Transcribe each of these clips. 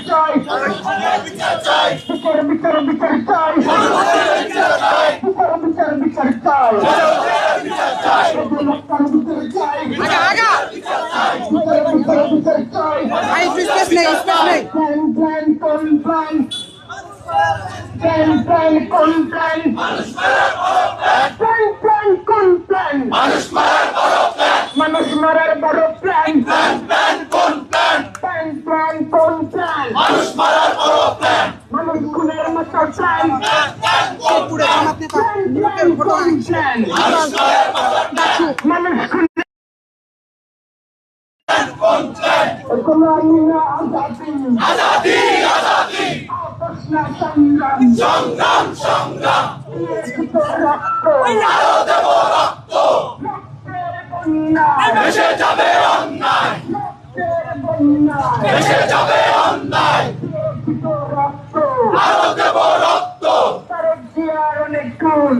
চাই, বিচার চাই, বিচার বিচার বিচার চাই, বিচার চাই, বিচার বিচার চাই, বিচার চাই, বিচার চাই, আগা আগা বিচার বিচার চাই। ভাই স্পেস নেই প্ল্যান প্ল্যান কোন প্ল্যান, প্ল্যান প্ল্যান কোন প্ল্যান, প্ল্যান প্ল্যান কোন প্ল্যান, মানুষ মারার বড় প্ল্যান, প্ল্যান কোন প্ল্যান, প্ল্যান প্ল্যান কোন প্ল্যান, মানুষ খুনের মতো প্ল্যান, পুরো জামাত নেতা প্ল্যান কোন প্ল্যান, মানুষ খুনের গোলামিনা আজাদি, আজাদি আজাদি, আপোষনা সংগ্রাম, সংগ্রাম সংগ্রাম, রক্ত আরো দেব রক্ত, রক্তের বন্যা ভেসে যাবে অন্যায়, রক্তের বন্যা ভেসে যাবে অন্যায়, রক্ত আরো দেব রক্ত, তারেক জিয়ার অনেক গুণ,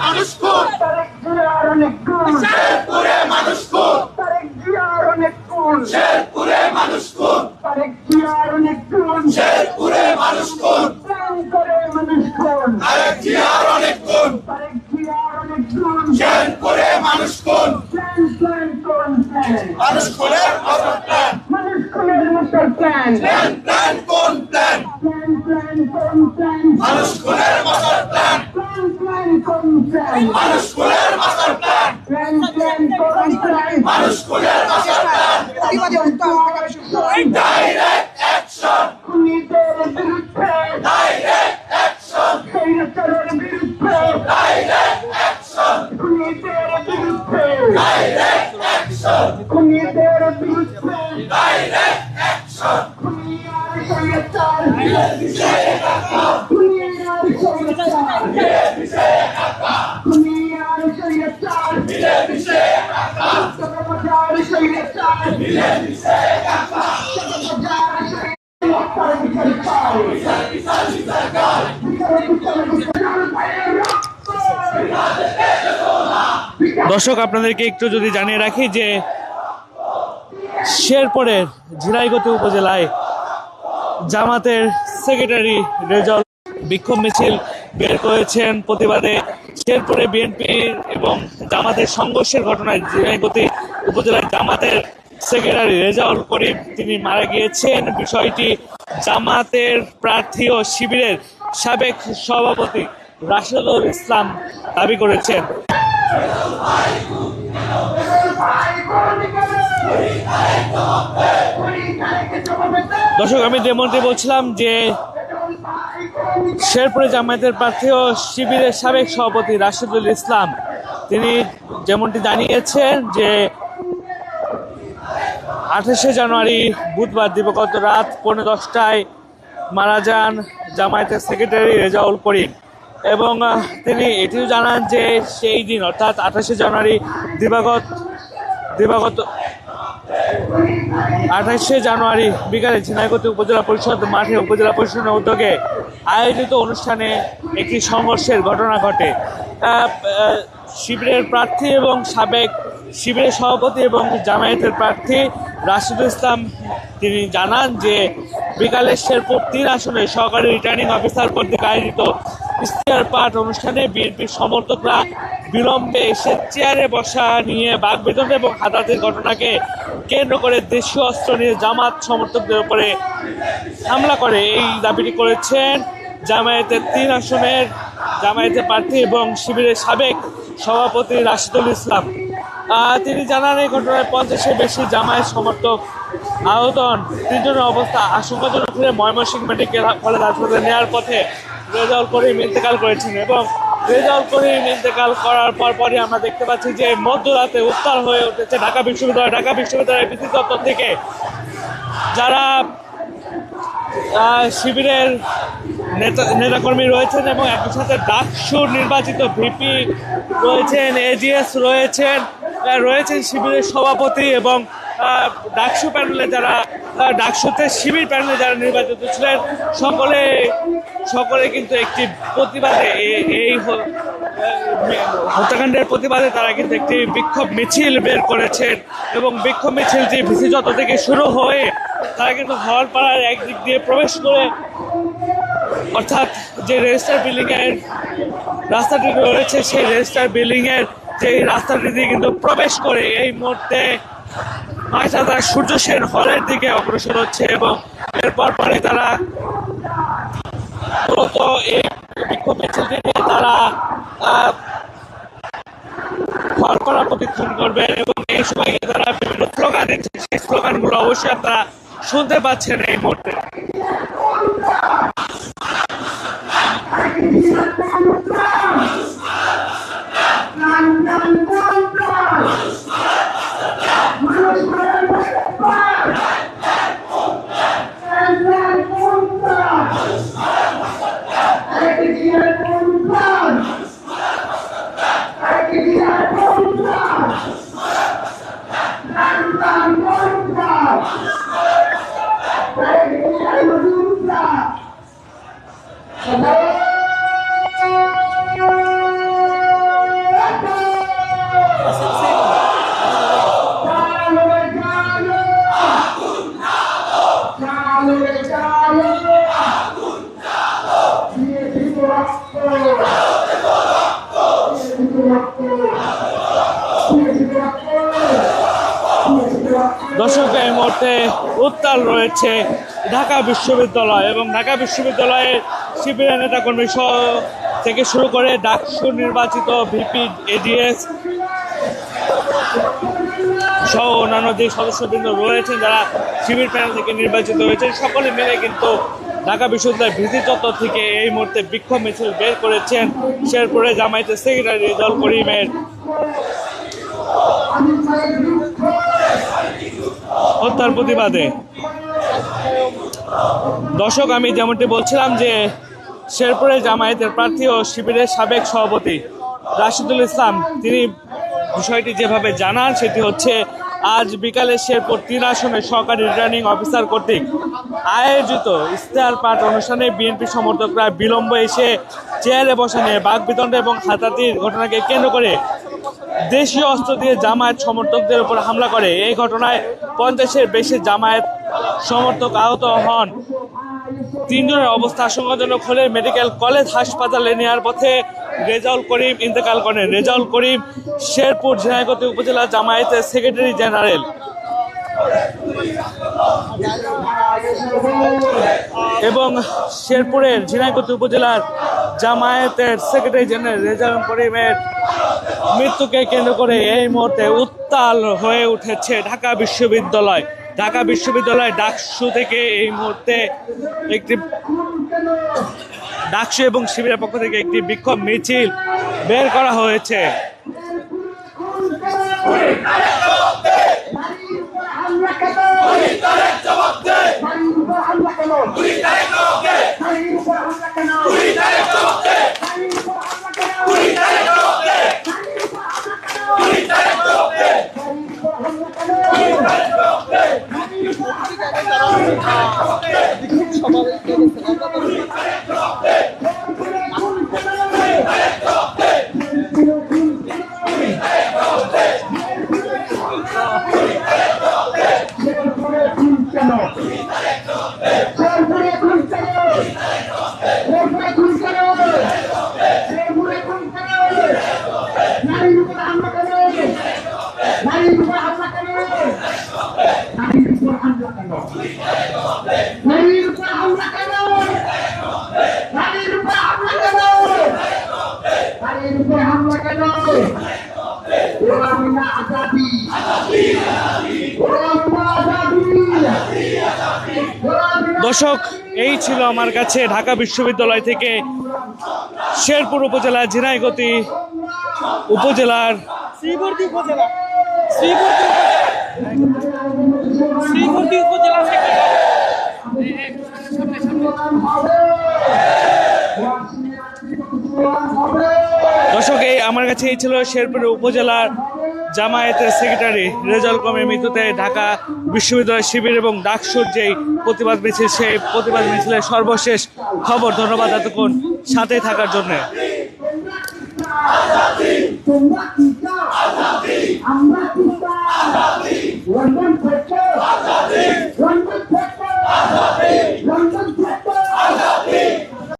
মানুষ খুন, তারেক জিয়ার অনেক গুণ, শেরপুরে মানুষ খুন, তারেক জিয়ার অনেক গুণ, শেরপুরে মানুষ খুন, তারেক জিয়ার অনেক গুণ, শেরপুরে মানুষ খুন, প্ল্যান করে মানুষ খুন, তারেক জিয়ার অনেক গুণ, তারেক জিয়ার অনেক গুণ, শেরপুরে মানুষ খুন, প্ল্যান প্ল্যান কোন প্ল্যান, মানুষ খুনের মতো প্ল্যান, মানুষ খুনের মতো প্ল্যান, প্ল্যান প্ল্যান কোন প্ল্যান, প্ল্যান প্ল্যান কোন প্ল্যান, মানুষ খুনের মতো প্ল্যান, প্ল্যান প্ল্যান কোন প্ল্যান, মানুষ খুনের মতো প্ল্যান, প্ল্যান প্ল্যান কোন প্ল্যান, মানুষ খুনের মতো প্ল্যান, প্রতিবাদে উত্তর ডাইরেক্ট অ্যাকশন, খুনিদের বিরুদ্ধে ডাইরেক্ট অ্যাকশন, স্বৈরাচারের বিরুদ্ধে ডাইরেক্ট অ্যাকশন, খুনিদের বিরুদ্ধে ডাইরেক্ট অ্যাকশন, খুনিদের বিরুদ্ধে ডাইরেক্ট অ্যাকশন, খুনিয়ার স্বৈরাচার খুনিয়ার স্বৈরাচার খুনিয়ার স্বৈরাচার সর্বদার স্বৈরাচার দর্শক, আপনাদেরকে একটু যদি জানিয়ে রাখি যে শেরপুরের ঝিনাইগতি উপজেলায় জামাতের সেক্রেটারি রেজাউল বিক্ষোভ মিছিল বের করেছেন প্রতিবাদে। শেরপুরে বিএনপির এবং জামাতের সংঘর্ষের ঘটনায় ঝিনাইগতি উপজেলায় জামাতের সেক্রেটারি রেজাউল করিম তিনি মারা গিয়েছেন। বিষয়টি জামাতের প্রার্থী ও শিবিরের সাবেক সভাপতি রাশেদুল ইসলাম দাবি করেছেন। দর্শক, আমি যেমনটি বলছিলাম যে শেরপুরে জামায়াতের প্রার্থী ও শিবিরের সাবেক সভাপতি রাশেদুল ইসলাম তিনি যেমনটি জানিয়েছেন যে 28শে জানুয়ারি বুধবার দিবাগত রাত 10:15টায় মারা যান জামায়াতের সেক্রেটারি রেজাউল করিম এবং তিনি এটিও জানান যে সেই দিন অর্থাৎ 28শে জানুয়ারি দিবাগত 28শে জানুয়ারি বিকালে ঝিনাইগতি উপজেলা পরিষদ মাঠে উপজেলা পরিষদের উদ্যোগে আয়োজিত অনুষ্ঠানে একটি সংঘর্ষের ঘটনা ঘটে। শিবিরের প্রার্থী এবং সাবেক শিবিরের সভাপতি এবং জামায়াতের প্রার্থী রাশেদুল ইসলাম তিনি জানান যে বিকালে শেরপুর 3 আসনে সহকারী রিটার্নিং অফিসার কর্তৃক আয়োজিত ইশতেহার পাঠ অনুষ্ঠানে বিএনপির সমর্থকরা বিলম্বে এসে চেয়ারে বসা নিয়ে বাকবিতণ্ড এবং হাতাহাতির ঘটনাকে কেন্দ্র করে দেশীয় অস্ত্র নিয়ে জামাত সমর্থকদের উপরে হামলা করে এই দাবিটি করেছেন জামায়াতের 3 আসনের জামায়াতের প্রার্থী এবং শিবিরের সাবেক সভাপতি রাশেদুল ইসলাম। তিনি জানান এই ঘটনায় 50-এর বেশি জামায়াত সমর্থক আহত হন। 3 জনের অবস্থা আশঙ্কাজনক হলে ময়মনসিংহ মেডিকেল কলেজ হাসপাতালে নেওয়ার পথে রেজাউল করিম ইন্তেকাল করেছেন এবং রেজাউল করিম ইন্তেকাল করার পরপরই আমরা দেখতে পাচ্ছি যে মধ্যরাতে উত্তাল হয়ে উঠেছে ঢাকা বিশ্ববিদ্যালয়ের পিসি দপ্তর থেকে যারা শিবিরের নেতাকর্মী রয়েছেন এবং একই সাথে ডাকসুর নির্বাচিত ভিপি রয়েছেন, এজিএস রয়েছেন শিবিরের সভাপতি এবং ডাকসু প্যানেলে যারা ডাকসুতে শিবির প্যানেলে যারা নির্বাচিত ছিলেন সকলে কিন্তু একটি প্রতিবাদে এই হত্যাকাণ্ডের প্রতিবাদে তারা কিন্তু একটি বিক্ষোভ মিছিল বের করেছেন এবং বিক্ষোভ মিছিলটি ভিসি যত থেকে শুরু হয়ে তারা কিন্তু হলপাড়ার একদিক দিয়ে প্রবেশ করে, অর্থাৎ যে রেজিস্টার বিল্ডিং এর রাস্তাটি রয়েছে সেই রেজিস্টার বিল্ডিং এর যে রাস্তাটি দিয়ে কিন্তু প্রবেশ করে এই মুহূর্তে মাইশাদা সূর্য সেন হলের দিকে অগ্রসর হচ্ছে এবং এরপর পরে তারা মূলত এই বিক্ষোভ মিছিলটি নিয়ে তারা হলপাড়া প্রদক্ষিণ করবেন এবং এই সময় তারা বিভিন্ন স্লোগান দিচ্ছে। সেই স্লোগানগুলো অবশ্যই আপনারা শুনতে পাচ্ছেন এই মুহূর্তে। দর্শক, এই মুহূর্তে উত্তাল রয়েছে ঢাকা বিশ্ববিদ্যালয় এবং ঢাকা বিশ্ববিদ্যালয়ের শিবিরের নেতাকর্মী থেকে শুরু করে ডাকসু নির্বাচিত ভিপি এডিএস সহ অন্যান্য যে সদস্যবৃন্দ রয়েছেন যারা শিবির প্যানেল থেকে নির্বাচিত হয়েছেন, সকলে মিলে কিন্তু ঢাকা বিশ্ববিদ্যালয়ের ভিসি চত্বর থেকে এই মুহূর্তে বিক্ষোভ মিছিল বের করেছেন শেরপুরে জামায়াতের সেক্রেটারি রেজাউল করিমের হত্যার প্রতিবাদে। দর্শক, আমি যেমনটি বলছিলাম যে শেরপুরে জামায়াতের প্রার্থী ও শিবিরের সাবেক সভাপতি রাশিদুল ইসলাম তিনি বিষয়টি যেভাবে জানান সেটি হচ্ছে, আজ বিকালে শেরপুর 3 আসনের সহকারী রিটার্নিং অফিসার কর্তৃক আয়োজিত ইশতেহার পাঠ অনুষ্ঠানে বিএনপি সমর্থকরা বিলম্ব এসে চেয়ারে বসা নিয়ে বাকবিতণ্ড এবং হাতাহাতির ঘটনাকে কেন্দ্র করে দেশীয় অস্ত্র দিয়ে জামায়াত সমর্থকদের উপর হামলা করে। এই ঘটনায় 50-এর বেশি জামায়াত সমর্থক আহত হন। 3 জনের অবস্থা আশঙ্কাজনক হলে মেডিকেল কলেজ হাসপাতালে নেওয়ার পথে রেজাউল করিম ইন্তেকাল করেন। রেজাউল করিম শেরপুর ঝিনাইদহ উপজেলা জামায়াতের সেক্রেটারি জেনারেল এবং শেরপুরের ঝিনাইদহ উপজেলার জামায়াতের সেক্রেটারি জেনারেল রেজাউল করিমের মৃত্যুকে কেন্দ্র করে এই মুহূর্তে উত্তাল হয়ে উঠেছে ঢাকা বিশ্ববিদ্যালয়। ঢাকা বিশ্ববিদ্যালয় ডাকসু থেকে এই মুহূর্তে একটি ডাকসু এবং শিবিরের পক্ষ থেকে একটি বিক্ষোভ মিছিল বের করা হয়েছে। দর্শক, এই ছিল আমার কাছে ঢাকা বিশ্ববিদ্যালয় থেকে শেরপুর উপজেলা ঝিনাইদহ উপজেলার শ্রীবর্দী উপজেলা দর্শক, এই আমার কাছে এই ছিল শেরপুর উপজেলার জামায়াতের সেক্রেটারি রেজাউল করিমের মৃত্যুতে ঢাকা বিশ্ববিদ্যালয় শিবির এবং ডাকসুর যেই প্রতিবাদ মিছিল, সেই প্রতিবাদ মিছিলের সর্বশেষ খবর। ধন্যবাদ এতক্ষণ সাথে থাকার জন্য। তোমরা কি চাও? আমরা কি চাই? লন্ডন থেকে লন্ডন থেকে